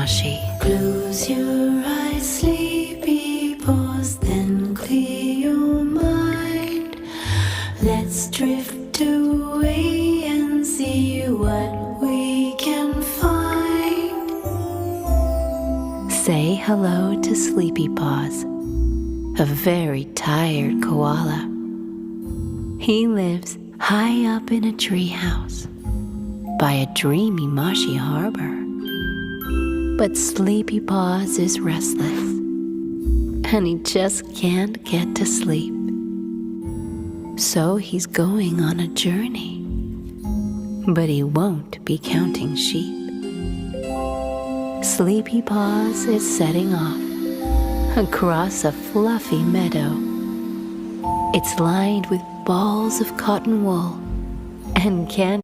Marshy. Close your eyes, sleepy paws, then clear your mind. Let's drift away and see what we can find. Say hello to Sleepy Paws, a very tired koala. He lives high up in a treehouse by a dreamy marshy harbor. But Sleepy Paws is restless, and he just can't get to sleep. So he's going on a journey, but he won't be counting sheep. Sleepy Paws is setting off across a fluffy meadow. It's lined with balls of cotton wool and can't